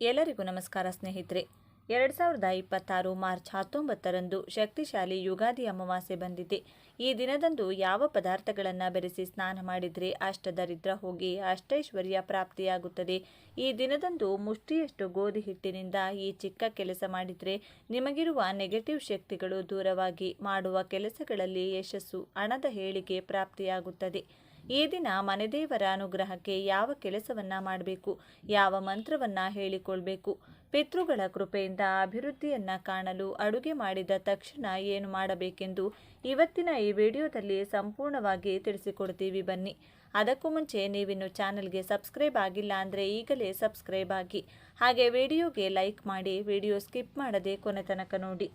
ಎಲ್ಲರಿಗೂ ನಮಸ್ಕಾರ ಸ್ನೇಹಿತರೆ. 2026 ಮಾರ್ಚ್ 19ರಂದು ಶಕ್ತಿಶಾಲಿ ಯುಗಾದಿ ಅಮಾವಾಸ್ಯೆ ಬಂದಿದೆ. ಈ ದಿನದಂದು ಯಾವ ಪದಾರ್ಥಗಳನ್ನು ಬೆರೆಸಿ ಸ್ನಾನ ಮಾಡಿದರೆ ಅಷ್ಟದರಿದ್ರ ಹೋಗಿ ಅಷ್ಟೈಶ್ವರ್ಯ ಪ್ರಾಪ್ತಿಯಾಗುತ್ತದೆ. ಈ ದಿನದಂದು ಮುಷ್ಟಿಯಷ್ಟು ಗೋಧಿ ಹಿಟ್ಟಿನಿಂದ ಈ ಚಿಕ್ಕ ಕೆಲಸ ಮಾಡಿದರೆ ನಿಮಗಿರುವ ನೆಗೆಟಿವ್ ಶಕ್ತಿಗಳು ದೂರವಾಗಿ ಮಾಡುವ ಕೆಲಸಗಳಲ್ಲಿ ಯಶಸ್ಸು, ಹಣದ ಏಳಿಗೆ ಪ್ರಾಪ್ತಿಯಾಗುತ್ತದೆ. ಈ ದಿನ ಮನೆದೇವರ ಅನುಗ್ರಹಕ್ಕೆ ಯಾವ ಕೆಲಸವನ್ನ ಮಾಡಬೇಕು, ಯಾವ ಮಂತ್ರವನ್ನ ಹೇಳಿಕೊಳ್ಬೇಕು, ಪಿತೃಗಳ ಕೃಪೆಯಿಂದ ಅಭಿವೃದ್ಧಿಯನ್ನ ಕಾಣಲು ಅಡುಗೆ ಮಾಡಿದ ತಕ್ಷಣ ಏನು ಮಾಡಬೇಕೆಂದು ಇವತ್ತಿನ ಈ ವಿಡಿಯೋದಲ್ಲಿ ಸಂಪೂರ್ಣವಾಗಿ ತಿಳಿಸಿಕೊಡ್ತೀವಿ. ಬನ್ನಿ. ಅದಕ್ಕೂ ಮುಂಚೆ ನೀವಿನ್ನು ಚಾನಲ್ಗೆ ಸಬ್ಸ್ಕ್ರೈಬ್ ಆಗಿಲ್ಲ ಅಂದರೆ ಈಗಲೇ ಸಬ್ಸ್ಕ್ರೈಬ್ ಆಗಿ, ಹಾಗೆ ವಿಡಿಯೋಗೆ ಲೈಕ್ ಮಾಡಿ, ವಿಡಿಯೋ ಸ್ಕಿಪ್ ಮಾಡದೆ ಕೊನೆ ತನಕ ನೋಡಿ.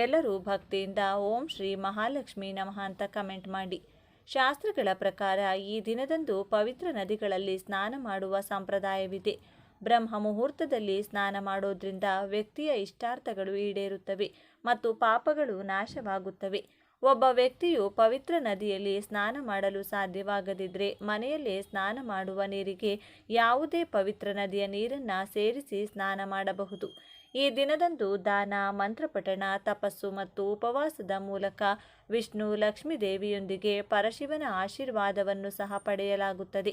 ಎಲ್ಲರೂ ಭಕ್ತಿಯಿಂದ ಓಂ ಶ್ರೀ ಮಹಾಲಕ್ಷ್ಮಿ ನಮಃ ಅಂತ ಕಮೆಂಟ್ ಮಾಡಿ. ಶಾಸ್ತ್ರಗಳ ಪ್ರಕಾರ ಈ ದಿನದಂದು ಪವಿತ್ರ ನದಿಗಳಲ್ಲಿ ಸ್ನಾನ ಮಾಡುವ ಸಂಪ್ರದಾಯವಿದೆ. ಬ್ರಹ್ಮ ಮುಹೂರ್ತದಲ್ಲಿ ಸ್ನಾನ ಮಾಡೋದ್ರಿಂದ ವ್ಯಕ್ತಿಯ ಇಷ್ಟಾರ್ಥಗಳು ಈಡೇರುತ್ತವೆ ಮತ್ತು ಪಾಪಗಳು ನಾಶವಾಗುತ್ತವೆ. ಒಬ್ಬ ವ್ಯಕ್ತಿಯು ಪವಿತ್ರ ನದಿಯಲ್ಲಿ ಸ್ನಾನ ಮಾಡಲು ಸಾಧ್ಯವಾಗದಿದ್ದರೆ ಮನೆಯಲ್ಲೇ ಸ್ನಾನ ಮಾಡುವ ನೀರಿಗೆ ಯಾವುದೇ ಪವಿತ್ರ ನದಿಯ ನೀರನ್ನು ಸೇರಿಸಿ ಸ್ನಾನ ಮಾಡಬಹುದು. ಈ ದಿನದಂದು ದಾನ, ಮಂತ್ರಪಠಣ, ತಪಸ್ಸು ಮತ್ತು ಉಪವಾಸದ ಮೂಲಕ ವಿಷ್ಣು, ಲಕ್ಷ್ಮೀ ದೇವಿಯೊಂದಿಗೆ ಪರಶಿವನ ಆಶೀರ್ವಾದವನ್ನು ಸಹ ಪಡೆಯಲಾಗುತ್ತದೆ.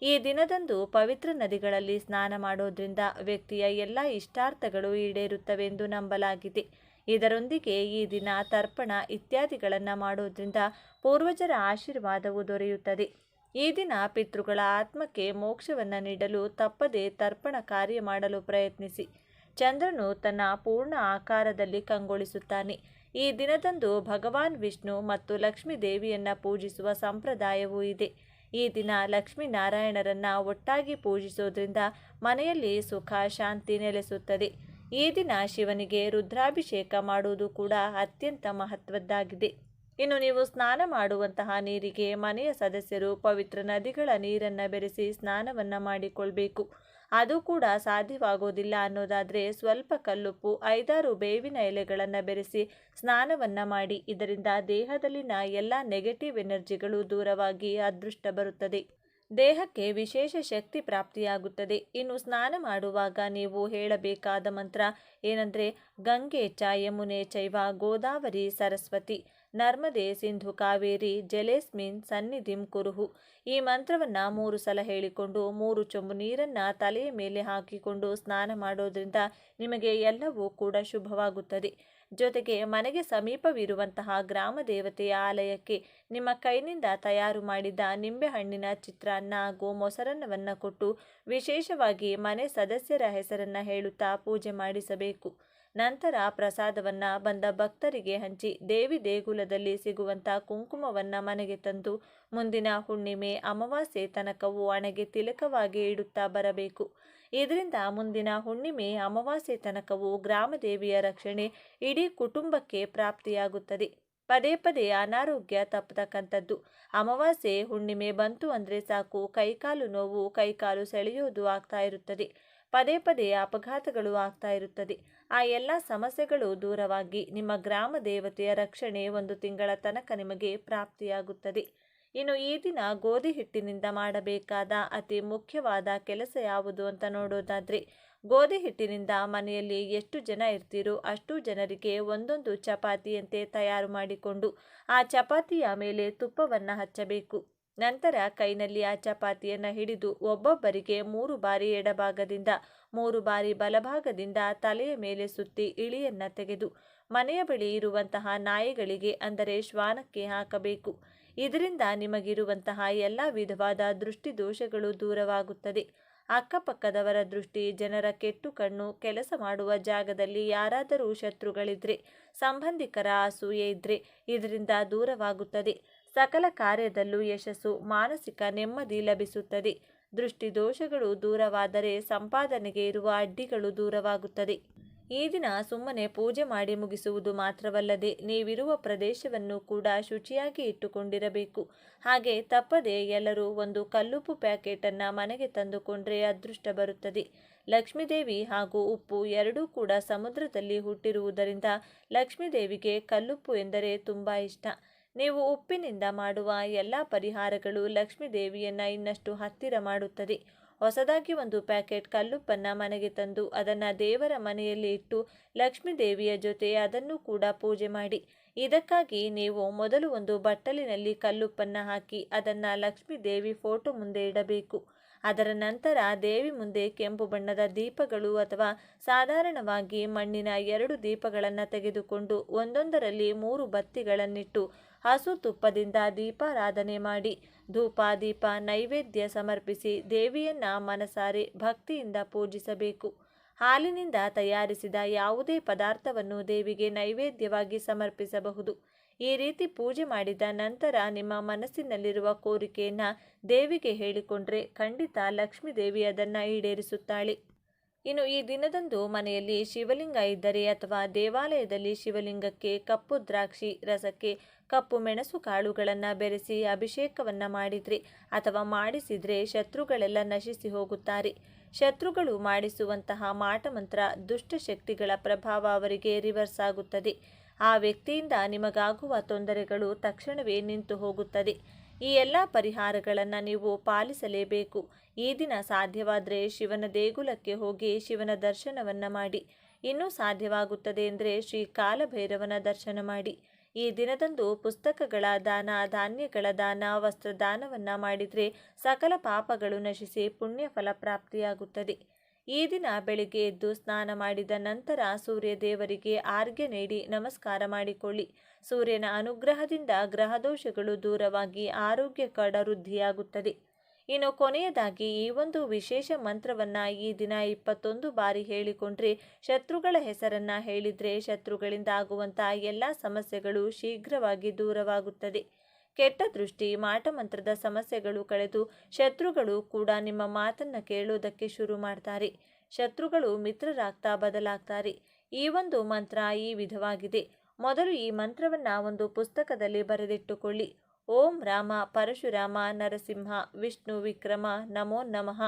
ಈ ದಿನದಂದು ಪವಿತ್ರ ನದಿಗಳಲ್ಲಿ ಸ್ನಾನ ಮಾಡೋದ್ರಿಂದ ವ್ಯಕ್ತಿಯ ಎಲ್ಲ ಇಷ್ಟಾರ್ಥಗಳು ಈಡೇರುತ್ತವೆಂದು ನಂಬಲಾಗಿದೆ. ಇದರೊಂದಿಗೆ ಈ ದಿನ ತರ್ಪಣ ಇತ್ಯಾದಿಗಳನ್ನು ಮಾಡೋದ್ರಿಂದ ಪೂರ್ವಜರ ಆಶೀರ್ವಾದವು ದೊರೆಯುತ್ತದೆ. ಈ ದಿನ ಪಿತೃಗಳ ಆತ್ಮಕ್ಕೆ ಮೋಕ್ಷವನ್ನು ನೀಡಲು ತಪ್ಪದೆ ತರ್ಪಣ ಕಾರ್ಯ ಮಾಡಲು ಪ್ರಯತ್ನಿಸಿ. ಚಂದ್ರನು ತನ್ನ ಪೂರ್ಣ ಆಕಾರದಲ್ಲಿ ಕಂಗೊಳಿಸುತ್ತಾನೆ. ಈ ದಿನದಂದು ಭಗವಾನ್ ವಿಷ್ಣು ಮತ್ತು ಲಕ್ಷ್ಮೀ ದೇವಿಯನ್ನ ಪೂಜಿಸುವ ಸಂಪ್ರದಾಯವೂ ಇದೆ. ಈ ದಿನ ಲಕ್ಷ್ಮೀನಾರಾಯಣರನ್ನ ಒಟ್ಟಾಗಿ ಪೂಜಿಸೋದ್ರಿಂದ ಮನೆಯಲ್ಲಿ ಸುಖ, ಶಾಂತಿ ನೆಲೆಸುತ್ತದೆ. ಈ ದಿನ ಶಿವನಿಗೆ ರುದ್ರಾಭಿಷೇಕ ಮಾಡುವುದು ಕೂಡ ಅತ್ಯಂತ ಮಹತ್ವದ್ದಾಗಿದೆ. ಇನ್ನು ನೀವು ಸ್ನಾನ ಮಾಡುವಂತಹ ನೀರಿಗೆ ಮನೆಯ ಸದಸ್ಯರು ಪವಿತ್ರ ನದಿಗಳ ನೀರನ್ನು ಬೆರೆಸಿ ಸ್ನಾನವನ್ನು ಮಾಡಿಕೊಳ್ಬೇಕು. ಅದು ಕೂಡ ಸಾಧ್ಯವಾಗೋದಿಲ್ಲ ಅನ್ನೋದಾದರೆ ಸ್ವಲ್ಪ ಕಲ್ಲುಪ್ಪು, 5-6 ಬೇವಿನ ಎಲೆಗಳನ್ನು ಬೆರೆಸಿ ಸ್ನಾನವನ್ನು ಮಾಡಿ. ಇದರಿಂದ ದೇಹದಲ್ಲಿನ ಎಲ್ಲ ನೆಗೆಟಿವ್ ಎನರ್ಜಿಗಳು ದೂರವಾಗಿ ಅದೃಷ್ಟ ಬರುತ್ತದೆ. ದೇಹಕ್ಕೆ ವಿಶೇಷ ಶಕ್ತಿ ಪ್ರಾಪ್ತಿಯಾಗುತ್ತದೆ. ಇನ್ನು ಸ್ನಾನ ಮಾಡುವಾಗ ನೀವು ಹೇಳಬೇಕಾದ ಮಂತ್ರ ಏನಂದರೆ ಗಂಗೆ ಚ ಯಮುನೆ ಚೈವ ಗೋದಾವರಿ ಸರಸ್ವತಿ ನರ್ಮದೆ ಸಿಂಧು ಕಾವೇರಿ ಜಲೇಸ್ಮಿನ್ ಸನ್ನಿಧಿಂ ಕುರುಹು. ಈ ಮಂತ್ರವನ್ನು 3 ಸಲ ಹೇಳಿಕೊಂಡು 3 ಚೊಂಬು ನೀರನ್ನು ತಲೆಯ ಮೇಲೆ ಹಾಕಿಕೊಂಡು ಸ್ನಾನ ಮಾಡೋದ್ರಿಂದ ನಿಮಗೆ ಎಲ್ಲವೂ ಕೂಡ ಶುಭವಾಗುತ್ತದೆ. ಜೊತೆಗೆ ಮನೆಗೆ ಸಮೀಪವಿರುವಂತಹ ಗ್ರಾಮ ದೇವತೆಯ ಆಲಯಕ್ಕೆ ನಿಮ್ಮ ಕೈನಿಂದ ತಯಾರು ಮಾಡಿದ ನಿಂಬೆಹಣ್ಣಿನ ಚಿತ್ರಾನ್ನ ಹಾಗೂ ಮೊಸರನ್ನವನ್ನು ಕೊಟ್ಟು ವಿಶೇಷವಾಗಿ ಮನೆ ಸದಸ್ಯರ ಹೆಸರನ್ನು ಹೇಳುತ್ತಾ ಪೂಜೆ ಮಾಡಿಸಬೇಕು. ನಂತರ ಪ್ರಸಾದವನ್ನು ಬಂದ ಭಕ್ತರಿಗೆ ಹಂಚಿ ದೇವಿ ದೇಗುಲದಲ್ಲಿ ಸಿಗುವಂಥ ಕುಂಕುಮವನ್ನು ಮನೆಗೆ ತಂದು ಮುಂದಿನ ಹುಣ್ಣಿಮೆ, ಅಮಾವಾಸ್ಯೆ ತನಕವೂ ಹಣೆಗೆ ತಿಲಕವಾಗಿ ಇಡುತ್ತಾ ಬರಬೇಕು. ಇದರಿಂದ ಮುಂದಿನ ಹುಣ್ಣಿಮೆ, ಅಮಾವಾಸ್ಯೆ ತನಕವೂ ಗ್ರಾಮದೇವಿಯ ರಕ್ಷಣೆ ಇಡೀ ಕುಟುಂಬಕ್ಕೆ ಪ್ರಾಪ್ತಿಯಾಗುತ್ತದೆ. ಪದೇ ಪದೇ ಅನಾರೋಗ್ಯ ತಪ್ಪತಕ್ಕಂಥದ್ದು. ಅಮಾವಾಸ್ಯೆ, ಹುಣ್ಣಿಮೆ ಬಂತು ಅಂದರೆ ಸಾಕು ಕೈಕಾಲು ನೋವು, ಕೈಕಾಲು ಸೆಳೆಯೋದು ಆಗ್ತಾ ಇರುತ್ತದೆ. ಪದೇ ಪದೇ ಅಪಘಾತಗಳು ಆಗ್ತಾ ಇರುತ್ತದೆ. ಆ ಎಲ್ಲ ಸಮಸ್ಯೆಗಳು ದೂರವಾಗಿ ನಿಮ್ಮ ಗ್ರಾಮ ದೇವತೆಯ ರಕ್ಷಣೆ 1 ತಿಂಗಳ ತನಕ ನಿಮಗೆ ಪ್ರಾಪ್ತಿಯಾಗುತ್ತದೆ. ಇನ್ನು ಈ ದಿನ ಗೋಧಿ ಹಿಟ್ಟಿನಿಂದ ಮಾಡಬೇಕಾದ ಅತಿ ಮುಖ್ಯವಾದ ಕೆಲಸ ಯಾವುದು ಅಂತ ನೋಡೋದಾದರೆ, ಗೋಧಿ ಹಿಟ್ಟಿನಿಂದ ಮನೆಯಲ್ಲಿ ಎಷ್ಟು ಜನ ಇರ್ತೀರೋ ಅಷ್ಟು ಜನರಿಗೆ ಒಂದೊಂದು ಚಪಾತಿಯಂತೆ ತಯಾರು ಮಾಡಿಕೊಂಡು ಆ ಚಪಾತಿಯ ಮೇಲೆ ತುಪ್ಪವನ್ನು ಹಚ್ಚಬೇಕು. ನಂತರ ಕೈನಲ್ಲಿ ಆ ಚಪಾತಿಯನ್ನು ಹಿಡಿದು ಒಬ್ಬೊಬ್ಬರಿಗೆ 3 ಬಾರಿ ಎಡಭಾಗದಿಂದ 3 ಬಾರಿ ಬಲಭಾಗದಿಂದ ತಲೆಯ ಮೇಲೆ ಸುತ್ತಿ ಇಳಿಯನ್ನು ತೆಗೆದು ಮನೆಯ ಬಳಿ ಇರುವಂತಹ ನಾಯಿಗಳಿಗೆ ಅಂದರೆ ಶ್ವಾನಕ್ಕೆ ಹಾಕಬೇಕು. ಇದರಿಂದ ನಿಮಗಿರುವಂತಹ ಎಲ್ಲ ವಿಧವಾದ ದೃಷ್ಟಿ ದೋಷಗಳು ದೂರವಾಗುತ್ತದೆ. ಅಕ್ಕಪಕ್ಕದವರ ದೃಷ್ಟಿ, ಜನರ ಕೆಟ್ಟು ಕಣ್ಣು, ಕೆಲಸ ಮಾಡುವ ಜಾಗದಲ್ಲಿ ಯಾರಾದರೂ ಶತ್ರುಗಳಿದ್ರೆ, ಸಂಬಂಧಿಕರ ಅಸೂಯೆ ಇದ್ರೆ ಇದರಿಂದ ದೂರವಾಗುತ್ತದೆ. ಸಕಲ ಕಾರ್ಯದಲ್ಲೂ ಯಶಸ್ಸು, ಮಾನಸಿಕ ನೆಮ್ಮದಿ ಲಭಿಸುತ್ತದೆ. ದೃಷ್ಟಿ ದೋಷಗಳು ದೂರವಾದರೆ ಸಂಪಾದನೆಗೆ ಇರುವ ಅಡ್ಡಿಗಳು ದೂರವಾಗುತ್ತದೆ. ಈ ದಿನ ಸುಮ್ಮನೆ ಪೂಜೆ ಮಾಡಿ ಮುಗಿಸುವುದು ಮಾತ್ರವಲ್ಲದೆ ನೀವಿರುವ ಪ್ರದೇಶವನ್ನು ಕೂಡ ಶುಚಿಯಾಗಿ ಇಟ್ಟುಕೊಂಡಿರಬೇಕು. ಹಾಗೆ ತಪ್ಪದೆ ಎಲ್ಲರೂ 1 ಕಲ್ಲುಪ್ಪು ಪ್ಯಾಕೆಟನ್ನು ಮನೆಗೆ ತಂದುಕೊಂಡ್ರೆ ಅದೃಷ್ಟ ಬರುತ್ತದೆ. ಲಕ್ಷ್ಮೀದೇವಿ ಹಾಗೂ ಉಪ್ಪು ಎರಡೂ ಕೂಡ ಸಮುದ್ರದಲ್ಲಿ ಹುಟ್ಟಿರುವುದರಿಂದ ಲಕ್ಷ್ಮೀದೇವಿಗೆ ಕಲ್ಲುಪ್ಪು ಎಂದರೆ ತುಂಬ ಇಷ್ಟ. ನೀವು ಉಪ್ಪಿನಿಂದ ಮಾಡುವ ಎಲ್ಲ ಪರಿಹಾರಗಳು ಲಕ್ಷ್ಮೀ ದೇವಿಯನ್ನು ಇನ್ನಷ್ಟು ಹತ್ತಿರ ಮಾಡುತ್ತದೆ. ಹೊಸದಾಗಿ ಒಂದು ಪ್ಯಾಕೆಟ್ ಕಲ್ಲುಪ್ಪನ್ನು ಮನೆಗೆ ತಂದು ಅದನ್ನು ದೇವರ ಮನೆಯಲ್ಲಿ ಇಟ್ಟು ಲಕ್ಷ್ಮೀ ದೇವಿಯ ಜೊತೆ ಅದನ್ನು ಕೂಡ ಪೂಜೆ ಮಾಡಿ. ಇದಕ್ಕಾಗಿ ನೀವು ಮೊದಲು ಒಂದು ಬಟ್ಟಲಿನಲ್ಲಿ ಕಲ್ಲುಪ್ಪನ್ನು ಹಾಕಿ ಅದನ್ನು ಲಕ್ಷ್ಮೀ ದೇವಿ ಫೋಟೋ ಮುಂದೆ ಇಡಬೇಕು. ಅದರ ನಂತರ ದೇವಿ ಮುಂದೆ ಕೆಂಪು ಬಣ್ಣದ ದೀಪಗಳು ಅಥವಾ ಸಾಧಾರಣವಾಗಿ ಮಣ್ಣಿನ 2 ದೀಪಗಳನ್ನು ತೆಗೆದುಕೊಂಡು ಒಂದೊಂದರಲ್ಲಿ 3 ಬತ್ತಿಗಳನ್ನಿಟ್ಟು ಹಸು ತುಪ್ಪದಿಂದ ದೀಪಾರಾಧನೆ ಮಾಡಿ ಧೂಪ ದೀಪ ನೈವೇದ್ಯ ಸಮರ್ಪಿಸಿ ದೇವಿಯನ್ನ ಮನಸಾರೆ ಭಕ್ತಿಯಿಂದ ಪೂಜಿಸಬೇಕು. ಹಾಲಿನಿಂದ ತಯಾರಿಸಿದ ಯಾವುದೇ ಪದಾರ್ಥವನ್ನು ದೇವಿಗೆ ನೈವೇದ್ಯವಾಗಿ ಸಮರ್ಪಿಸಬಹುದು. ಈ ರೀತಿ ಪೂಜೆ ಮಾಡಿದ ನಂತರ ನಿಮ್ಮ ಮನಸ್ಸಿನಲ್ಲಿರುವ ಕೋರಿಕೆಯನ್ನು ದೇವಿಗೆ ಹೇಳಿಕೊಂಡ್ರೆ ಖಂಡಿತ ಲಕ್ಷ್ಮೀ ದೇವಿ ಅದನ್ನು ಈಡೇರಿಸುತ್ತಾಳೆ. ಇನ್ನು ಈ ದಿನದಂದು ಮನೆಯಲ್ಲಿ ಶಿವಲಿಂಗ ಇದ್ದರೆ ಅಥವಾ ದೇವಾಲಯದಲ್ಲಿ ಶಿವಲಿಂಗಕ್ಕೆ ಕಪ್ಪು ದ್ರಾಕ್ಷಿ ರಸಕ್ಕೆ ಕಪ್ಪು ಮೆಣಸು ಕಾಳುಗಳನ್ನು ಬೆರೆಸಿ ಅಭಿಷೇಕವನ್ನು ಮಾಡಿದರೆ ಅಥವಾ ಮಾಡಿಸಿದರೆ ಶತ್ರುಗಳೆಲ್ಲ ನಶಿಸಿ ಹೋಗುತ್ತಾರೆ. ಶತ್ರುಗಳು ಮಾಡಿಸುವಂತಹ ಮಾಟಮಂತ್ರ ದುಷ್ಟಶಕ್ತಿಗಳ ಪ್ರಭಾವ ಅವರಿಗೆ ರಿವರ್ಸ್ ಆಗುತ್ತದೆ. ಆ ವ್ಯಕ್ತಿಯಿಂದ ನಿಮಗಾಗುವ ತೊಂದರೆಗಳು ತಕ್ಷಣವೇ ನಿಂತು ಹೋಗುತ್ತದೆ. ಈ ಎಲ್ಲ ಪರಿಹಾರಗಳನ್ನು ನೀವು ಪಾಲಿಸಲೇಬೇಕು. ಈ ದಿನ ಸಾಧ್ಯವಾದರೆ ಶಿವನ ದೇಗುಲಕ್ಕೆ ಹೋಗಿ ಶಿವನ ದರ್ಶನವನ್ನು ಮಾಡಿ. ಇನ್ನೂ ಸಾಧ್ಯವಾಗುತ್ತದೆ ಎಂದರೆ ಶ್ರೀ ಕಾಲಭೈರವನ ದರ್ಶನ ಮಾಡಿ. ಈ ದಿನದಂದು ಪುಸ್ತಕಗಳ ದಾನ, ಧಾನ್ಯಗಳ ದಾನ, ವಸ್ತ್ರದಾನವನ್ನು ಮಾಡಿದರೆ ಸಕಲ ಪಾಪಗಳು ನಶಿಸಿ ಪುಣ್ಯ ಫಲ ಪ್ರಾಪ್ತಿಯಾಗುತ್ತದೆ. ಈ ದಿನ ಬೆಳಿಗ್ಗೆ ಎದ್ದು ಸ್ನಾನ ಮಾಡಿದ ನಂತರ ಸೂರ್ಯ ದೇವರಿಗೆ ಆರ್ಘ್ಯ ನೀಡಿ ನಮಸ್ಕಾರ ಮಾಡಿಕೊಳ್ಳಿ. ಸೂರ್ಯನ ಅನುಗ್ರಹದಿಂದ ಗ್ರಹದೋಷಗಳು ದೂರವಾಗಿ ಆರೋಗ್ಯಕರ ವೃದ್ಧಿಯಾಗುತ್ತದೆ. ಇನ್ನು ಕೊನೆಯದಾಗಿ ಈ ಒಂದು ವಿಶೇಷ ಮಂತ್ರವನ್ನು ಈ ದಿನ 21 ಬಾರಿ ಹೇಳಿಕೊಂಡ್ರೆ ಶತ್ರುಗಳ ಹೆಸರನ್ನು ಹೇಳಿದರೆ ಶತ್ರುಗಳಿಂದ ಆಗುವಂಥ ಎಲ್ಲ ಸಮಸ್ಯೆಗಳು ಶೀಘ್ರವಾಗಿ ದೂರವಾಗುತ್ತದೆ. ಕೆಟ್ಟ ದೃಷ್ಟಿ ಮಾಟಮಂತ್ರದ ಸಮಸ್ಯೆಗಳು ಕಳೆದು ಶತ್ರುಗಳು ಕೂಡ ನಿಮ್ಮ ಮಾತನ್ನು ಕೇಳೋದಕ್ಕೆ ಶುರು ಮಾಡ್ತಾರೆ. ಶತ್ರುಗಳು ಮಿತ್ರರಾಗ್ತಾ ಬದಲಾಗ್ತಾರೆ. ಈ ಒಂದು ಮಂತ್ರ ಈ ವಿಧವಾಗಿದೆ. ಮೊದಲು ಈ ಮಂತ್ರವನ್ನು ಒಂದು ಪುಸ್ತಕದಲ್ಲಿ ಬರೆದಿಟ್ಟುಕೊಳ್ಳಿ. ಓಂ ರಾಮ ಪರಶುರಾಮ ನರಸಿಂಹ ವಿಷ್ಣು ವಿಕ್ರಮ ನಮೋ ನಮಃ.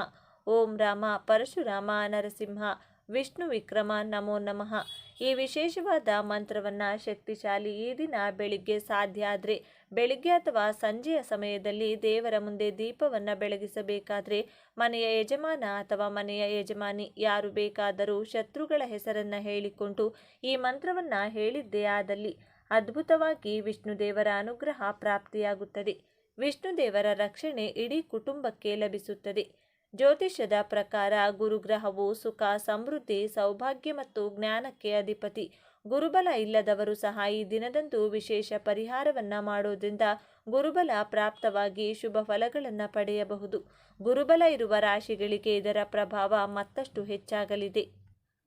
ಓಂ ರಾಮ ಪರಶುರಾಮ ನರಸಿಂಹ ವಿಷ್ಣು ವಿಕ್ರಮ ನಮೋ ನಮಃ. ಈ ವಿಶೇಷವಾದ ಮಂತ್ರವನ್ನು ಶಕ್ತಿಶಾಲಿ ಈ ದಿನ ಬೆಳಿಗ್ಗೆ ಸಾಧ್ಯ ಆದರೆ ಬೆಳಿಗ್ಗೆ ಅಥವಾ ಸಂಜೆಯ ಸಮಯದಲ್ಲಿ ದೇವರ ಮುಂದೆ ದೀಪವನ್ನು ಬೆಳಗಿಸಬೇಕಾದ್ರೆ ಮನೆಯ ಯಜಮಾನ ಅಥವಾ ಮನೆಯ ಯಜಮಾನಿ ಯಾರು ಬೇಕಾದರೂ ಶತ್ರುಗಳ ಹೆಸರನ್ನು ಹೇಳಿಕೊಂಡು ಈ ಮಂತ್ರವನ್ನು ಹೇಳಿದ್ದೇ ಆದಲ್ಲಿ ಅದ್ಭುತವಾಗಿ ವಿಷ್ಣುದೇವರ ಅನುಗ್ರಹ ಪ್ರಾಪ್ತಿಯಾಗುತ್ತದೆ. ವಿಷ್ಣುದೇವರ ರಕ್ಷಣೆ ಇಡೀ ಕುಟುಂಬಕ್ಕೆ ಲಭಿಸುತ್ತದೆ. ಜ್ಯೋತಿಷ್ಯದ ಪ್ರಕಾರ ಗುರುಗ್ರಹವು ಸುಖ, ಸಮೃದ್ಧಿ, ಸೌಭಾಗ್ಯ ಮತ್ತು ಜ್ಞಾನಕ್ಕೆ ಅಧಿಪತಿ. ಗುರುಬಲ ಇಲ್ಲದವರು ಸಹ ಈ ದಿನದಂದು ವಿಶೇಷ ಪರಿಹಾರವನ್ನು ಮಾಡೋದ್ರಿಂದ ಗುರುಬಲ ಪ್ರಾಪ್ತವಾಗಿ ಶುಭ ಫಲಗಳನ್ನು ಪಡೆಯಬಹುದು. ಗುರುಬಲ ಇರುವ ರಾಶಿಗಳಿಗೆ ಇದರ ಪ್ರಭಾವ ಮತ್ತಷ್ಟು ಹೆಚ್ಚಾಗಲಿದೆ.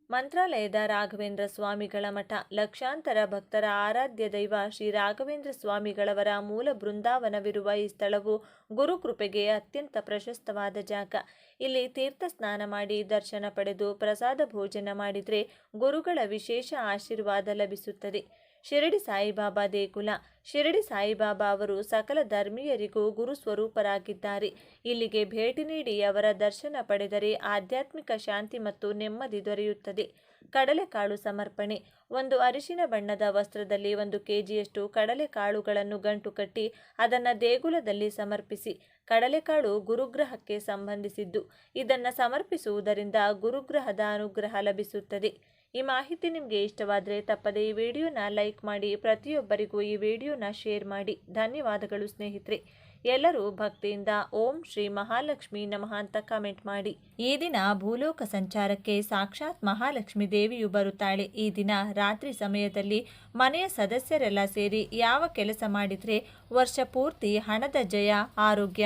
ಮಂತ್ರಾಲಯದ ರಾಘವೇಂದ್ರ ಸ್ವಾಮಿಗಳ ಮಠ ಲಕ್ಷಾಂತರ ಭಕ್ತರ ಆರಾಧ್ಯ ದೈವ ಶ್ರೀ ರಾಘವೇಂದ್ರ ಸ್ವಾಮಿಗಳವರ ಮೂಲ ಬೃಂದಾವನವಿರುವ ಈ ಸ್ಥಳವು ಗುರುಕೃಪೆಗೆ ಅತ್ಯಂತ ಪ್ರಶಸ್ತವಾದ ಜಾಗ. ಇಲ್ಲಿ ತೀರ್ಥ ಸ್ನಾನ ಮಾಡಿ ದರ್ಶನ ಪಡೆದು ಪ್ರಸಾದ ಭೋಜನ ಮಾಡಿದರೆ ಗುರುಗಳ ವಿಶೇಷ ಆಶೀರ್ವಾದ ಲಭಿಸುತ್ತದೆ. ಶಿರಡಿ ಸಾಯಿಬಾಬಾ ದೇಗುಲ. ಶಿರಡಿ ಸಾಯಿಬಾಬಾ ಅವರು ಸಕಲ ಧರ್ಮೀಯರಿಗೂ ಗುರು ಸ್ವರೂಪರಾಗಿದ್ದಾರೆ. ಇಲ್ಲಿಗೆ ಭೇಟಿ ನೀಡಿ ಅವರ ದರ್ಶನ ಪಡೆದರೆ ಆಧ್ಯಾತ್ಮಿಕ ಶಾಂತಿ ಮತ್ತು ನೆಮ್ಮದಿ ದೊರೆಯುತ್ತದೆ. ಕಡಲೆಕಾಳು ಸಮರ್ಪಣೆ. ಒಂದು ಅರಿಶಿನ ಬಣ್ಣದ ವಸ್ತ್ರದಲ್ಲಿ 1 kgಯಷ್ಟು ಕಡಲೆಕಾಳುಗಳನ್ನು ಗಂಟು ಕಟ್ಟಿ ಅದನ್ನು ದೇಗುಲದಲ್ಲಿ ಸಮರ್ಪಿಸಿ. ಕಡಲೆಕಾಳು ಗುರುಗ್ರಹಕ್ಕೆ ಸಂಬಂಧಿಸಿದ್ದು. ಇದನ್ನು ಸಮರ್ಪಿಸುವುದರಿಂದ ಗುರುಗ್ರಹದ ಅನುಗ್ರಹ ಲಭಿಸುತ್ತದೆ. ಈ ಮಾಹಿತಿ ನಿಮಗೆ ಇಷ್ಟವಾದರೆ ತಪ್ಪದೇ ಈ ವಿಡಿಯೋನ ಲೈಕ್ ಮಾಡಿ, ಪ್ರತಿಯೊಬ್ಬರಿಗೂ ಈ ವಿಡಿಯೋನ ಶೇರ್ ಮಾಡಿ. ಧನ್ಯವಾದಗಳು ಸ್ನೇಹಿತರೆ. ಎಲ್ಲರೂ ಭಕ್ತಿಯಿಂದ ಓಂ ಶ್ರೀ ಮಹಾಲಕ್ಷ್ಮಿ ನಮಃ ಅಂತ ಕಮೆಂಟ್ ಮಾಡಿ. ಈ ದಿನ ಭೂಲೋಕ ಸಂಚಾರಕ್ಕೆ ಸಾಕ್ಷಾತ್ ಮಹಾಲಕ್ಷ್ಮಿ ದೇವಿಯು ಬರುತ್ತಾಳೆ. ಈ ದಿನ ರಾತ್ರಿ ಸಮಯದಲ್ಲಿ ಮನೆಯ ಸದಸ್ಯರೆಲ್ಲ ಸೇರಿ ಯಾವ ಕೆಲಸ ಮಾಡಿದರೆ ವರ್ಷ ಪೂರ್ತಿ ಹಣದ ಜಯ, ಆರೋಗ್ಯ,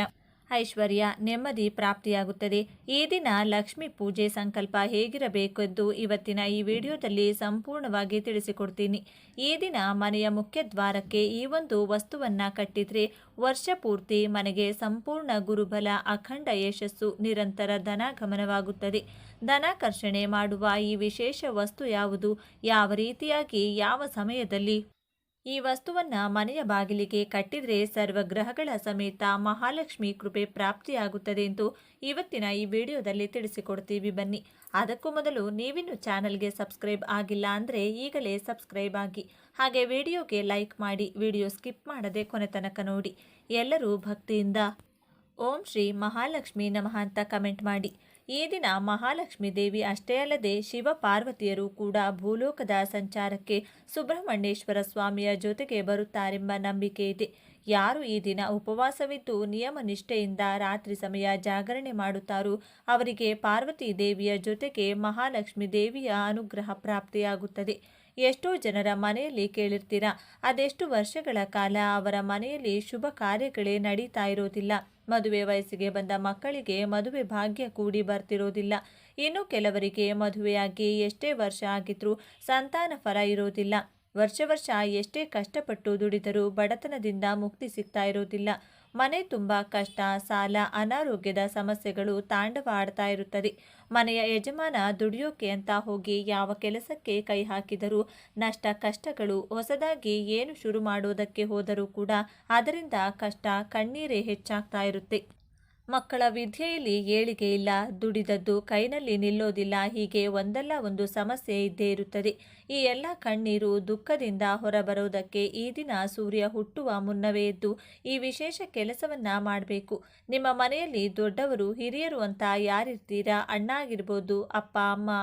ಐಶ್ವರ್ಯ, ನೆಮ್ಮದಿ ಪ್ರಾಪ್ತಿಯಾಗುತ್ತದೆ. ಈ ದಿನ ಲಕ್ಷ್ಮೀ ಪೂಜೆ ಸಂಕಲ್ಪ ಹೇಗಿರಬೇಕೆಂದು ಇವತ್ತಿನ ಈ ವಿಡಿಯೋದಲ್ಲಿ ಸಂಪೂರ್ಣವಾಗಿ ತಿಳಿಸಿಕೊಡ್ತೀನಿ. ಈ ದಿನ ಮನೆಯ ಮುಖ್ಯ ದ್ವಾರಕ್ಕೆ ಈ ಒಂದು ವಸ್ತುವನ್ನು ಕಟ್ಟಿದರೆ ವರ್ಷ ಪೂರ್ತಿ ಮನೆಗೆ ಸಂಪೂರ್ಣ ಗುರುಬಲ, ಅಖಂಡ ಯಶಸ್ಸು, ನಿರಂತರ ಧನಾಗಮನವಾಗುತ್ತದೆ. ಧನಾಕರ್ಷಣೆ ಮಾಡುವ ಈ ವಿಶೇಷ ವಸ್ತು ಯಾವುದು, ಯಾವ ರೀತಿಯಾಗಿ, ಯಾವ ಸಮಯದಲ್ಲಿ ಈ ವಸ್ತುವನ್ನು ಮನೆಯ ಬಾಗಿಲಿಗೆ ಕಟ್ಟಿದರೆ ಸರ್ವಗ್ರಹಗಳ ಸಮೇತ ಮಹಾಲಕ್ಷ್ಮಿ ಕೃಪೆ ಪ್ರಾಪ್ತಿಯಾಗುತ್ತದೆ ಎಂದು ಇವತ್ತಿನ ಈ ವಿಡಿಯೋದಲ್ಲಿ ತಿಳಿಸಿಕೊಡ್ತೀವಿ. ಬನ್ನಿ. ಅದಕ್ಕೂ ಮೊದಲು ನೀವಿನ್ನು ಚಾನಲ್ಗೆ ಸಬ್ಸ್ಕ್ರೈಬ್ ಆಗಿಲ್ಲ ಅಂದರೆ ಈಗಲೇ ಸಬ್ಸ್ಕ್ರೈಬ್ ಆಗಿ, ಹಾಗೆ ವಿಡಿಯೋಗೆ ಲೈಕ್ ಮಾಡಿ, ವಿಡಿಯೋ ಸ್ಕಿಪ್ ಮಾಡದೆ ಕೊನೆ ತನಕ ನೋಡಿ. ಎಲ್ಲರೂ ಭಕ್ತಿಯಿಂದ ಓಂ ಶ್ರೀ ಮಹಾಲಕ್ಷ್ಮಿ ನಮಃ ಅಂತ ಕಮೆಂಟ್ ಮಾಡಿ. ಈ ದಿನ ಮಹಾಲಕ್ಷ್ಮಿ ದೇವಿ ಅಷ್ಟೇ ಅಲ್ಲದೆ ಶಿವ ಪಾರ್ವತಿಯರು ಕೂಡ ಭೂಲೋಕದ ಸಂಚಾರಕ್ಕೆ ಸುಬ್ರಹ್ಮಣ್ಯೇಶ್ವರ ಸ್ವಾಮಿಯ ಜೊತೆಗೆ ಬರುತ್ತಾರೆಂಬ ನಂಬಿಕೆ ಇದೆ. ಯಾರು ಈ ದಿನ ಉಪವಾಸವಿದ್ದು ನಿಯಮ ನಿಷ್ಠೆಯಿಂದ ರಾತ್ರಿ ಸಮಯ ಜಾಗರಣೆ ಮಾಡುತ್ತಾರೋ ಅವರಿಗೆ ಪಾರ್ವತಿ ದೇವಿಯ ಜೊತೆಗೆ ಮಹಾಲಕ್ಷ್ಮಿ ದೇವಿಯ ಅನುಗ್ರಹ ಪ್ರಾಪ್ತಿಯಾಗುತ್ತದೆ. ಎಷ್ಟೋ ಜನರ ಮನೆಯಲ್ಲಿ ಕೇಳಿರ್ತೀರಾ, ಅದೆಷ್ಟು ವರ್ಷಗಳ ಕಾಲ ಅವರ ಮನೆಯಲ್ಲಿ ಶುಭ ಕಾರ್ಯಗಳೇ ನಡೀತಾ ಇರೋದಿಲ್ಲ. ಮದುವೆ ವಯಸ್ಸಿಗೆ ಬಂದ ಮಕ್ಕಳಿಗೆ ಮದುವೆ ಭಾಗ್ಯ ಕೂಡಿ ಬರ್ತಿರೋದಿಲ್ಲ. ಇನ್ನು ಕೆಲವರಿಗೆ ಮದುವೆಯಾಗಿ ಎಷ್ಟೇ ವರ್ಷ ಆಗಿದ್ರೂ ಸಂತಾನ ಫಲ ಇರೋದಿಲ್ಲ. ವರ್ಷ ಎಷ್ಟೇ ಕಷ್ಟಪಟ್ಟು ದುಡಿದರೂ ಬಡತನದಿಂದ ಮುಕ್ತಿ ಸಿಗ್ತಾ ಇರೋದಿಲ್ಲ. ಮನೆ ತುಂಬ ಕಷ್ಟ, ಸಾಲ, ಅನಾರೋಗ್ಯದ ಸಮಸ್ಯೆಗಳು ತಾಂಡವ ಆಡ್ತಾ ಇರುತ್ತದೆ. ಮನೆಯ ಯಜಮಾನ ದುಡಿಯೋಕೆ ಅಂತ ಹೋಗಿ ಯಾವ ಕೆಲಸಕ್ಕೆ ಕೈ ಹಾಕಿದರೂ ನಷ್ಟ, ಕಷ್ಟಗಳು. ಹೊಸದಾಗಿ ಏನು ಶುರು ಮಾಡೋದಕ್ಕೆ ಹೋದರೂ ಕೂಡ ಅದರಿಂದ ಕಷ್ಟ, ಕಣ್ಣೀರೇ ಹೆಚ್ಚಾಗ್ತಾ ಇರುತ್ತೆ. ಮಕ್ಕಳ ವಿದ್ಯೆಯಲ್ಲಿ ಏಳಿಗೆ ಇಲ್ಲ, ದುಡಿದದ್ದು ಕೈನಲ್ಲಿ ನಿಲ್ಲೋದಿಲ್ಲ. ಹೀಗೆ ಒಂದಲ್ಲ ಒಂದು ಸಮಸ್ಯೆ ಇದ್ದೇ ಇರುತ್ತದೆ. ಈ ಎಲ್ಲ ಕಣ್ಣೀರು, ದುಃಖದಿಂದ ಹೊರಬರೋದಕ್ಕೆ ಈ ದಿನ ಸೂರ್ಯ ಹುಟ್ಟುವ ಮುನ್ನವೇ ಎದ್ದು ಈ ವಿಶೇಷ ಕೆಲಸವನ್ನ ಮಾಡಬೇಕು. ನಿಮ್ಮ ಮನೆಯಲ್ಲಿ ದೊಡ್ಡವರು, ಹಿರಿಯರು ಅಂತ ಯಾರಿರ್ತೀರಾ, ಅಣ್ಣ ಆಗಿರ್ಬೋದು, ಅಪ್ಪ,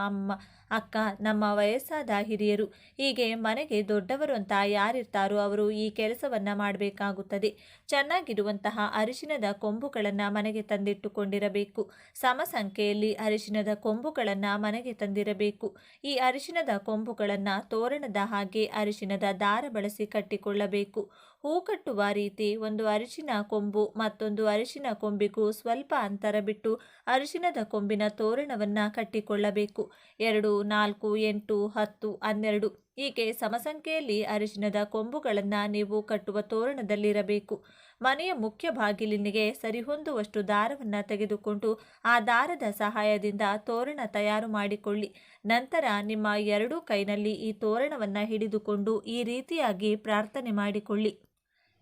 ಅಮ್ಮ, ಅಕ್ಕ, ನಮ್ಮ ವಯಸ್ಸಾದ ಹಿರಿಯರು, ಹೀಗೆ ಮನೆಗೆ ದೊಡ್ಡವರು ಅಂತ ಯಾರಿರ್ತಾರೋ ಅವರು ಈ ಕೆಲಸವನ್ನ ಮಾಡಬೇಕಾಗುತ್ತದೆ. ಚೆನ್ನಾಗಿರುವಂತಹ ಅರಿಶಿನದ ಕೊಂಬುಗಳನ್ನು ಮನೆಗೆ ತಂದಿಟ್ಟುಕೊಂಡಿರಬೇಕು. ಸಮ ಸಂಖ್ಯೆಯಲ್ಲಿ ಅರಿಶಿನದ ಕೊಂಬುಗಳನ್ನು ಮನೆಗೆ ತಂದಿರಬೇಕು. ಈ ಅರಿಶಿನದ ಕೊಂಬುಗಳನ್ನು ತೋರಣದ ಹಾಗೆ ಅರಿಶಿನದ ದಾರ ಬಳಸಿ ಕಟ್ಟಿಕೊಳ್ಳಬೇಕು. ಹೂ ಕಟ್ಟುವ ರೀತಿ ಒಂದು ಅರಿಶಿನ ಕೊಂಬು ಮತ್ತೊಂದು ಅರಿಶಿನ ಕೊಂಬಿಗೂ ಸ್ವಲ್ಪ ಅಂತರ ಬಿಟ್ಟು ಅರಿಶಿನದ ಕೊಂಬಿನ ತೋರಣವನ್ನ ಕಟ್ಟಿಕೊಳ್ಳಬೇಕು. 2, 4, 8, 10, 12 ಹೀಗೆ ಸಮಸಂಖ್ಯೆಯಲ್ಲಿ ಅರಿಶಿನದ ಕೊಂಬುಗಳನ್ನು ನೀವು ಕಟ್ಟುವ ತೋರಣದಲ್ಲಿರಬೇಕು. ಮನೆಯ ಮುಖ್ಯ ಬಾಗಿಲಿನಿಗೆ ಸರಿಹೊಂದುವಷ್ಟು ದಾರವನ್ನು ತೆಗೆದುಕೊಂಡು ಆ ದಾರದ ಸಹಾಯದಿಂದ ತೋರಣ ತಯಾರು ಮಾಡಿಕೊಳ್ಳಿ. ನಂತರ ನಿಮ್ಮ ಎರಡೂ ಕೈನಲ್ಲಿ ಈ ತೋರಣವನ್ನು ಹಿಡಿದುಕೊಂಡು ಈ ರೀತಿಯಾಗಿ ಪ್ರಾರ್ಥನೆ ಮಾಡಿಕೊಳ್ಳಿ.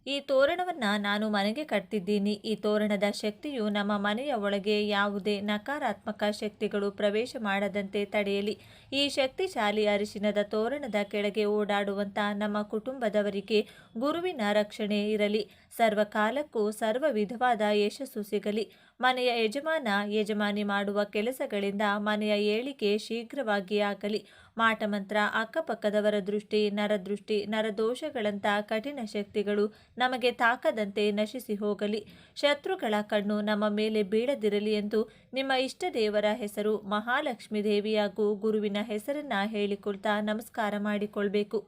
ಈ ತೋರಣವನ್ನು ನಾನು ಮನೆಗೆ ಕಟ್ತಿದ್ದೀನಿ. ಈ ತೋರಣದ ಶಕ್ತಿಯು ನಮ್ಮ ಮನೆಯ ಒಳಗೆ ಯಾವುದೇ ನಕಾರಾತ್ಮಕ ಶಕ್ತಿಗಳು ಪ್ರವೇಶ ಮಾಡದಂತೆ ತಡೆಯಲಿ. ಈ ಶಕ್ತಿಶಾಲಿ ಅರಿಶಿನದ ತೋರಣದ ಕೆಳಗೆ ಓಡಾಡುವಂಥ ನಮ್ಮ ಕುಟುಂಬದವರಿಗೆ ಗುರುವಿನ ರಕ್ಷಣೆ ಇರಲಿ. ಸರ್ವಕಾಲಕ್ಕೂ ಸರ್ವ ವಿಧವಾದ ಯಶಸ್ಸು ಸಿಗಲಿ. ಮನೆಯ ಯಜಮಾನ, ಯಜಮಾನಿ ಮಾಡುವ ಕೆಲಸಗಳಿಂದ ಮನೆಯ ಏಳಿಗೆ ಶೀಘ್ರವಾಗಿ ಆಗಲಿ. ಮಾಟಮಂತ್ರ, ಅಕ್ಕಪಕ್ಕದವರ ದೃಷ್ಟಿ, ನರದೃಷ್ಟಿ, ನರದೋಷಗಳಂಥ ಕಠಿಣ ಶಕ್ತಿಗಳು ನಮಗೆ ತಾಕದಂತೆ ನಶಿಸಿ ಹೋಗಲಿ. ಶತ್ರುಗಳ ಕಣ್ಣು ನಮ್ಮ ಮೇಲೆ ಬೀಳದಿರಲಿ ಎಂದು ನಿಮ್ಮ ಇಷ್ಟ ದೇವರ ಹೆಸರು ಮಹಾಲಕ್ಷ್ಮಿ ದೇವಿಯಾಗೂ ಗುರುವಿನ ಹೆಸರನ್ನ ಹೇಳಿಕೊಳ್ತಾ ನಮಸ್ಕಾರ ಮಾಡಿಕೊಳ್ಬೇಕು.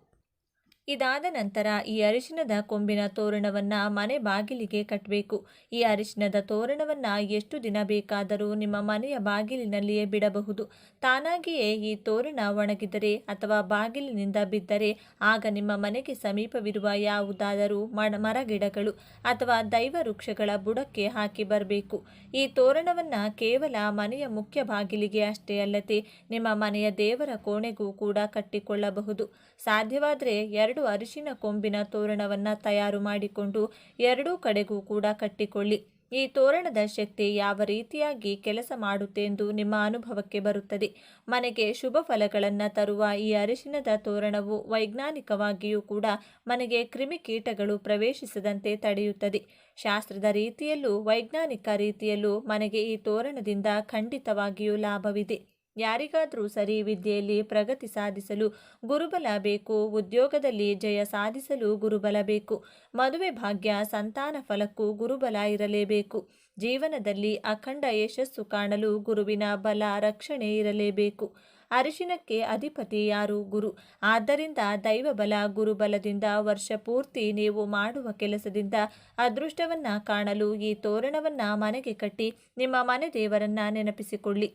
ಇದಾದ ನಂತರ ಈ ಅರಿಶಿನದ ಕೊಂಬಿನ ತೋರಣವನ್ನು ಮನೆ ಬಾಗಿಲಿಗೆ ಕಟ್ಟಬೇಕು. ಈ ಅರಿಶಿನದ ತೋರಣವನ್ನು ಎಷ್ಟು ದಿನ ಬೇಕಾದರೂ ನಿಮ್ಮ ಮನೆಯ ಬಾಗಿಲಿನಲ್ಲಿಯೇ ಬಿಡಬಹುದು. ತಾನಾಗಿಯೇ ಈ ತೋರಣ ಒಣಗಿದರೆ ಅಥವಾ ಬಾಗಿಲಿನಿಂದ ಬಿದ್ದರೆ ಆಗ ನಿಮ್ಮ ಮನೆಗೆ ಸಮೀಪವಿರುವ ಯಾವುದಾದರೂ ಮರಗಿಡಗಳು ಅಥವಾ ದೈವ ವೃಕ್ಷಗಳ ಬುಡಕ್ಕೆ ಹಾಕಿ ಬರಬೇಕು. ಈ ತೋರಣವನ್ನು ಕೇವಲ ಮನೆಯ ಮುಖ್ಯ ಬಾಗಿಲಿಗೆ ಅಷ್ಟೇ ಅಲ್ಲದೆ ನಿಮ್ಮ ಮನೆಯ ದೇವರ ಕೋಣೆಗೂ ಕೂಡ ಕಟ್ಟಿಕೊಳ್ಳಬಹುದು. ಸಾಧ್ಯವಾದರೆ 2 ಅರಿಶಿನ ಕೊಂಬಿನ ತೋರಣವನ್ನು ತಯಾರು ಮಾಡಿಕೊಂಡು ಎರಡೂ ಕಡೆಗೂ ಕೂಡ ಕಟ್ಟಿಕೊಳ್ಳಿ. ಈ ತೋರಣದ ಶಕ್ತಿ ಯಾವ ರೀತಿಯಾಗಿ ಕೆಲಸ ಮಾಡುತ್ತೆ ಎಂದು ನಿಮ್ಮ ಅನುಭವಕ್ಕೆ ಬರುತ್ತದೆ. ಮನೆಗೆ ಶುಭ ಫಲಗಳನ್ನು ತರುವ ಈ ಅರಿಶಿನದ ತೋರಣವು ವೈಜ್ಞಾನಿಕವಾಗಿಯೂ ಕೂಡ ಮನೆಗೆ ಕ್ರಿಮಿಕೀಟಗಳು ಪ್ರವೇಶಿಸದಂತೆ ತಡೆಯುತ್ತದೆ. ಶಾಸ್ತ್ರದ ರೀತಿಯಲ್ಲೂ ವೈಜ್ಞಾನಿಕ ರೀತಿಯಲ್ಲೂ ಮನೆಗೆ ಈ ತೋರಣದಿಂದ ಖಂಡಿತವಾಗಿಯೂ ಲಾಭವಿದೆ. ಯಾರಿಗಾದರೂ ಸರಿ ವಿದ್ಯೆಯಲ್ಲಿ ಪ್ರಗತಿ ಸಾಧಿಸಲು ಗುರುಬಲ ಬೇಕು, ಉದ್ಯೋಗದಲ್ಲಿ ಜಯ ಸಾಧಿಸಲು ಗುರುಬಲ ಬೇಕು, ಮದುವೆ ಭಾಗ್ಯ, ಸಂತಾನ ಫಲಕ್ಕೂ ಗುರುಬಲ ಇರಲೇಬೇಕು. ಜೀವನದಲ್ಲಿ ಅಖಂಡ ಯಶಸ್ಸು ಕಾಣಲು ಗುರುವಿನ ಬಲ, ರಕ್ಷಣೆ ಇರಲೇಬೇಕು. ಅರಿಶಿನಕ್ಕೆ ಅಧಿಪತಿ ಯಾರು? ಗುರು. ಆದ್ದರಿಂದ ದೈವಬಲ, ಗುರುಬಲದಿಂದ ವರ್ಷ ಪೂರ್ತಿ ನೀವು ಮಾಡುವ ಕೆಲಸದಿಂದ ಅದೃಷ್ಟವನ್ನ ಕಾಣಲು ಈ ತೋರಣವನ್ನ ಮನೆಗೆ ಕಟ್ಟಿ ನಿಮ್ಮ ಮನೆ ದೇವರನ್ನ ನೆನಪಿಸಿಕೊಳ್ಳಿ.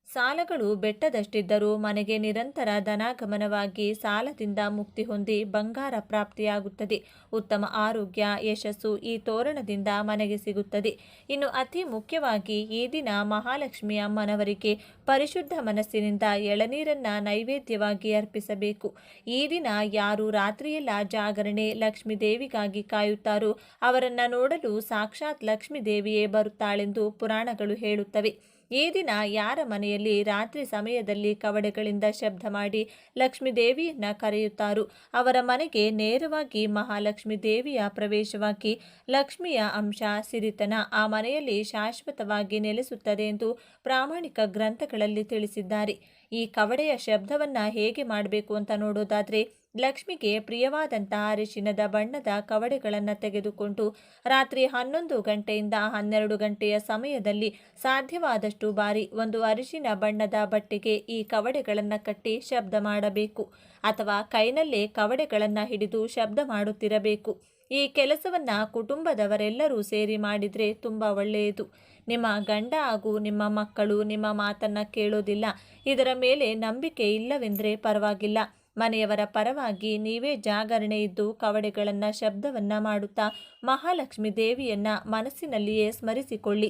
ಸಾಲಗಳು ಬೆಟ್ಟದಷ್ಟಿದ್ದರೂ ಮನೆಗೆ ನಿರಂತರ ಧನಾಗಮನವಾಗಿ ಸಾಲದಿಂದ ಮುಕ್ತಿ ಹೊಂದಿ ಬಂಗಾರ ಪ್ರಾಪ್ತಿಯಾಗುತ್ತದೆ. ಉತ್ತಮ ಆರೋಗ್ಯ, ಯಶಸ್ಸು ಈ ತೋರಣದಿಂದ ಮನೆಗೆ ಸಿಗುತ್ತದೆ. ಇನ್ನು ಅತಿ ಮುಖ್ಯವಾಗಿ ಈ ದಿನ ಮಹಾಲಕ್ಷ್ಮಿ ಅಮ್ಮನವರಿಗೆ ಪರಿಶುದ್ಧ ಮನಸ್ಸಿನಿಂದ ಎಳನೀರನ್ನ ನೈವೇದ್ಯವಾಗಿ ಅರ್ಪಿಸಬೇಕು. ಈ ದಿನ ಯಾರು ರಾತ್ರಿಯೆಲ್ಲ ಜಾಗರಣೆ ಲಕ್ಷ್ಮೀ ದೇವಿಗಾಗಿ ಕಾಯುತ್ತಾರೋ ಅವರನ್ನ ನೋಡಲು ಸಾಕ್ಷಾತ್ ಲಕ್ಷ್ಮೀ ದೇವಿಯೇ ಬರುತ್ತಾಳೆಂದು ಪುರಾಣಗಳು ಹೇಳುತ್ತವೆ. ಈ ದಿನ ಯಾರ ಮನೆಯಲ್ಲಿ ರಾತ್ರಿ ಸಮಯದಲ್ಲಿ ಕವಡೆಗಳಿಂದ ಶಬ್ದ ಮಾಡಿ ಲಕ್ಷ್ಮೀ ದೇವಿಯನ್ನ ಕರೆಯುತ್ತಾರೋ ಅವರ ಮನೆಗೆ ನೇರವಾಗಿ ಮಹಾಲಕ್ಷ್ಮಿ ದೇವಿಯ ಪ್ರವೇಶವಾಗಿ ಲಕ್ಷ್ಮಿಯ ಅಂಶ ಸಿರಿತನ ಆ ಮನೆಯಲ್ಲಿ ಶಾಶ್ವತವಾಗಿ ನೆಲೆಸುತ್ತದೆ ಎಂದು ಪ್ರಾಮಾಣಿಕ ಗ್ರಂಥಗಳಲ್ಲಿ ತಿಳಿಸಿದ್ದಾರೆ. ಈ ಕವಡೆಯ ಶಬ್ದವನ್ನ ಹೇಗೆ ಮಾಡಬೇಕು ಅಂತ ನೋಡೋದಾದ್ರೆ, ಲಕ್ಷ್ಮಿಗೆ ಪ್ರಿಯವಾದಂತಹ ಅರಿಶಿನದ ಬಣ್ಣದ ಕವಡೆಗಳನ್ನು ತೆಗೆದುಕೊಂಡು ರಾತ್ರಿ 11 ಗಂಟೆಯಿಂದ 12 ಗಂಟೆಯ ಸಮಯದಲ್ಲಿ ಸಾಧ್ಯವಾದಷ್ಟು ಬಾರಿ ಒಂದು ಅರಿಶಿನ ಬಣ್ಣದ ಬಟ್ಟೆಗೆ ಈ ಕವಡೆಗಳನ್ನು ಕಟ್ಟಿ ಶಬ್ದ ಮಾಡಬೇಕು, ಅಥವಾ ಕೈನಲ್ಲೇ ಕವಡೆಗಳನ್ನು ಹಿಡಿದು ಶಬ್ದ ಮಾಡುತ್ತಿರಬೇಕು. ಈ ಕೆಲಸವನ್ನ ಕುಟುಂಬದವರೆಲ್ಲರೂ ಸೇರಿ ಮಾಡಿದ್ರೆ ತುಂಬಾ ಒಳ್ಳೆಯದು. ನಿಮ್ಮ ಗಂಡ ಹಾಗೂ ನಿಮ್ಮ ಮಕ್ಕಳು ನಿಮ್ಮ ಮಾತನ್ನ ಕೇಳೋದಿಲ್ಲ, ಇದರ ಮೇಲೆ ನಂಬಿಕೆ ಇಲ್ಲವೆಂದರೆ ಪರವಾಗಿಲ್ಲ, ಮನೆಯವರ ಪರವಾಗಿ ನೀವೇ ಜಾಗರಣೆ ಇದ್ದು ಕವಡೆಗಳನ್ನು ಶಬ್ದವನ್ನ ಮಾಡುತ್ತಾ ಮಹಾಲಕ್ಷ್ಮಿ ದೇವಿಯನ್ನ ಮನಸ್ಸಿನಲ್ಲಿಯೇ ಸ್ಮರಿಸಿಕೊಳ್ಳಿ.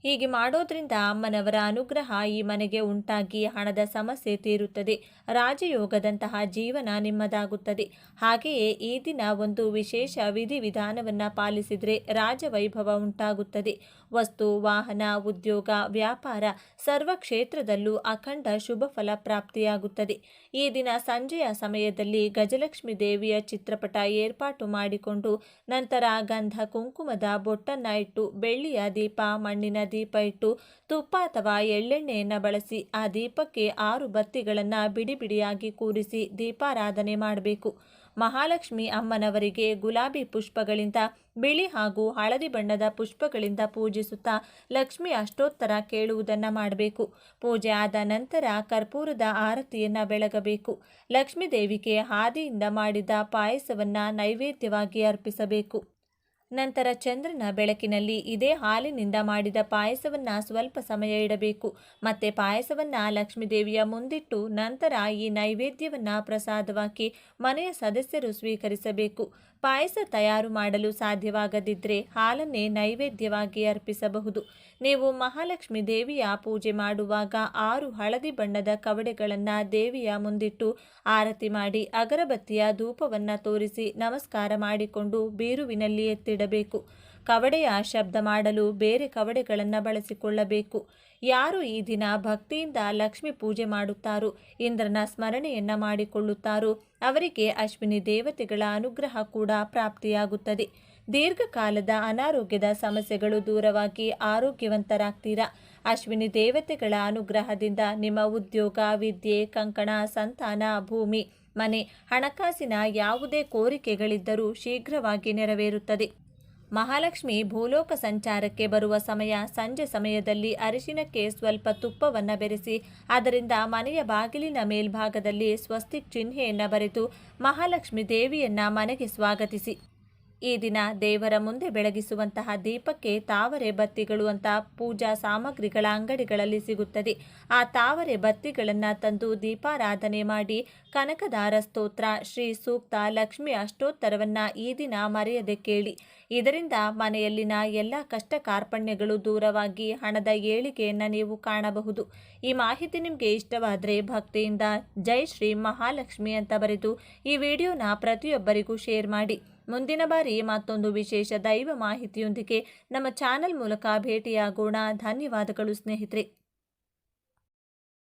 ಹೀಗೆ ಮಾಡೋದ್ರಿಂದ ಅಮ್ಮನವರ ಅನುಗ್ರಹ ಈ ಮನೆಗೆ ಉಂಟಾಗಿ ಹಣದ ಸಮಸ್ಯೆ ತೀರುತ್ತದೆ, ರಾಜಯೋಗದಂತಹ ಜೀವನ ನಿಮ್ಮದಾಗುತ್ತದೆ. ಹಾಗೆಯೇ ಈ ದಿನ ಒಂದು ವಿಶೇಷ ವಿಧಿವಿಧಾನವನ್ನು ಪಾಲಿಸಿದರೆ ರಾಜವೈಭವ ಉಂಟಾಗುತ್ತದೆ. ವಸ್ತು, ವಾಹನ, ಉದ್ಯೋಗ, ವ್ಯಾಪಾರ ಸರ್ವ ಕ್ಷೇತ್ರದಲ್ಲೂ ಅಖಂಡ ಶುಭ ಫಲ ಪ್ರಾಪ್ತಿಯಾಗುತ್ತದೆ. ಈ ದಿನ ಸಂಜೆಯ ಸಮಯದಲ್ಲಿ ಗಜಲಕ್ಷ್ಮಿ ದೇವಿಯ ಚಿತ್ರಪಟ ಏರ್ಪಾಟು ಮಾಡಿಕೊಂಡು ನಂತರ ಗಂಧ ಕುಂಕುಮದ ಬೊಟ್ಟನ್ನ ಇಟ್ಟು ಬೆಳ್ಳಿಯ ದೀಪ, ಮಣ್ಣಿನ ದೀಪ ಇಟ್ಟು ತುಪ್ಪ ಅಥವಾ ಎಳ್ಳೆಣ್ಣೆಯನ್ನು ಬಳಸಿ ಆ ದೀಪಕ್ಕೆ 6 ಬತ್ತಿಗಳನ್ನು ಬಿಡಿ ಬಿಡಿಯಾಗಿ ಕೂರಿಸಿ ದೀಪಾರಾಧನೆ ಮಾಡಬೇಕು. ಮಹಾಲಕ್ಷ್ಮಿ ಅಮ್ಮನವರಿಗೆ ಗುಲಾಬಿ ಪುಷ್ಪಗಳಿಂದ, ಬಿಳಿ ಹಾಗೂ ಹಳದಿ ಬಣ್ಣದ ಪುಷ್ಪಗಳಿಂದ ಪೂಜಿಸುತ್ತಾ ಲಕ್ಷ್ಮಿ ಅಷ್ಟೋತ್ತರ ಕೇಳುವುದನ್ನು ಮಾಡಬೇಕು. ಪೂಜೆ ಆದ ನಂತರ ಕರ್ಪೂರದ ಆರತಿಯನ್ನು ಬೆಳಗಬೇಕು. ಲಕ್ಷ್ಮೀ ದೇವಿಗೆ ಹಾದಿಯಿಂದ ಮಾಡಿದ ಪಾಯಸವನ್ನು ನೈವೇದ್ಯವಾಗಿ ಅರ್ಪಿಸಬೇಕು. ನಂತರ ಚಂದ್ರನ ಬೆಳಕಿನಲ್ಲಿ ಇದೇ ಹಾಲಿನಿಂದ ಮಾಡಿದ ಪಾಯಸವನ್ನು ಸ್ವಲ್ಪ ಸಮಯ ಇಡಬೇಕು. ಮತ್ತೆ ಪಾಯಸವನ್ನು ಲಕ್ಷ್ಮೀ ದೇವಿಯ ಮುಂದಿಟ್ಟು ನಂತರ ಈ ನೈವೇದ್ಯವನ್ನು ಪ್ರಸಾದವಾಗಿ ಮನೆಯ ಸದಸ್ಯರು ಸ್ವೀಕರಿಸಬೇಕು. ಪಾಯಸ ತಯಾರು ಮಾಡಲು ಸಾಧ್ಯವಾಗದಿದ್ದರೆ ಹಾಲನ್ನೇ ನೈವೇದ್ಯವಾಗಿ ಅರ್ಪಿಸಬಹುದು. ನೀವು ಮಹಾಲಕ್ಷ್ಮಿ ದೇವಿಯ ಪೂಜೆ ಮಾಡುವಾಗ 6 ಹಳದಿ ಬಣ್ಣದ ಕವಡೆಗಳನ್ನು ದೇವಿಯ ಮುಂದಿಟ್ಟು ಆರತಿ ಮಾಡಿ ಅಗರಬತ್ತಿಯ ಧೂಪವನ್ನು ತೋರಿಸಿ ನಮಸ್ಕಾರ ಮಾಡಿಕೊಂಡು ಬೀರುವಿನಲ್ಲಿ ಎತ್ತಿಡಬೇಕು. ಕವಡೆಯ ಶಬ್ದ ಮಾಡಲು ಬೇರೆ ಕವಡೆಗಳನ್ನು ಬಳಸಿಕೊಳ್ಳಬೇಕು. ಯಾರು ಈ ದಿನ ಭಕ್ತಿಯಿಂದ ಲಕ್ಷ್ಮಿ ಪೂಜೆ ಮಾಡುತ್ತಾರೋ, ಇಂದ್ರನ ಸ್ಮರಣೆಯನ್ನ ಮಾಡಿಕೊಳ್ಳುತ್ತಾರೋ ಅವರಿಗೆ ಅಶ್ವಿನಿ ದೇವತೆಗಳ ಅನುಗ್ರಹ ಕೂಡ ಪ್ರಾಪ್ತಿಯಾಗುತ್ತದೆ. ದೀರ್ಘಕಾಲದ ಅನಾರೋಗ್ಯದ ಸಮಸ್ಯೆಗಳು ದೂರವಾಗಿ ಆರೋಗ್ಯವಂತರಾಗ್ತೀರಾ. ಅಶ್ವಿನಿ ದೇವತೆಗಳ ಅನುಗ್ರಹದಿಂದ ನಿಮ್ಮ ಉದ್ಯೋಗ, ವಿದ್ಯೆ, ಕಂಕಣ, ಸಂತಾನ, ಭೂಮಿ, ಮನೆ, ಹಣಕಾಸಿನ ಯಾವುದೇ ಕೋರಿಕೆಗಳಿದ್ದರೂ ಶೀಘ್ರವಾಗಿ ನೆರವೇರುತ್ತದೆ. ಮಹಾಲಕ್ಷ್ಮಿ ಭೂಲೋಕ ಸಂಚಾರಕ್ಕೆ ಬರುವ ಸಮಯ ಸಂಜೆ ಸಮಯದಲ್ಲಿ ಅರಿಶಿನಕ್ಕೆ ಸ್ವಲ್ಪ ತುಪ್ಪವನ್ನು ಬೆರೆಸಿ ಅದರಿಂದ ಮನೆಯ ಬಾಗಿಲಿನ ಮೇಲ್ಭಾಗದಲ್ಲಿ ಸ್ವಸ್ತಿಕ್ ಚಿಹ್ನೆಯನ್ನು ಬರೆದು ಮಹಾಲಕ್ಷ್ಮಿ ದೇವಿಯನ್ನ ಮನೆಗೆ ಸ್ವಾಗತಿಸಿ. ಈ ದಿನ ದೇವರ ಮುಂದೆ ಬೆಳಗಿಸುವಂತಹ ದೀಪಕ್ಕೆ ತಾವರೆ ಬತ್ತಿಗಳು ಅಂತ ಪೂಜಾ ಸಾಮಗ್ರಿಗಳ ಅಂಗಡಿಗಳಲ್ಲಿ ಸಿಗುತ್ತದೆ. ಆ ತಾವರೆ ಬತ್ತಿಗಳನ್ನು ತಂದು ದೀಪಾರಾಧನೆ ಮಾಡಿ ಕನಕದಾರ ಸ್ತೋತ್ರ, ಶ್ರೀ ಸೂಕ್ತ, ಲಕ್ಷ್ಮಿ ಅಷ್ಟೋತ್ತರವನ್ನು ಈ ದಿನ ಮರೆಯದೆ ಕೇಳಿ. ಇದರಿಂದ ಮನೆಯಲ್ಲಿನ ಎಲ್ಲ ಕಷ್ಟ ಕಾರ್ಪಣ್ಯಗಳು ದೂರವಾಗಿ ಹಣದ ಏಳಿಗೆಯನ್ನು ನೀವು ಕಾಣಬಹುದು. ಈ ಮಾಹಿತಿ ನಿಮಗೆ ಇಷ್ಟವಾದರೆ ಭಕ್ತಿಯಿಂದ ಜೈ ಶ್ರೀ ಮಹಾಲಕ್ಷ್ಮಿ ಅಂತ ಬರೆದು ಈ ವಿಡಿಯೋನ ಪ್ರತಿಯೊಬ್ಬರಿಗೂ ಶೇರ್ ಮಾಡಿ. ಮುಂದಿನ ಬಾರಿ ಮತ್ತೊಂದು ವಿಶೇಷ ದೈವ ಮಾಹಿತಿಯೊಂದಿಗೆ ನಮ್ಮ ಚಾನೆಲ್ ಮೂಲಕ ಭೇಟಿಯಾಗೋಣ. ಧನ್ಯವಾದಗಳು ಸ್ನೇಹಿತರೆ.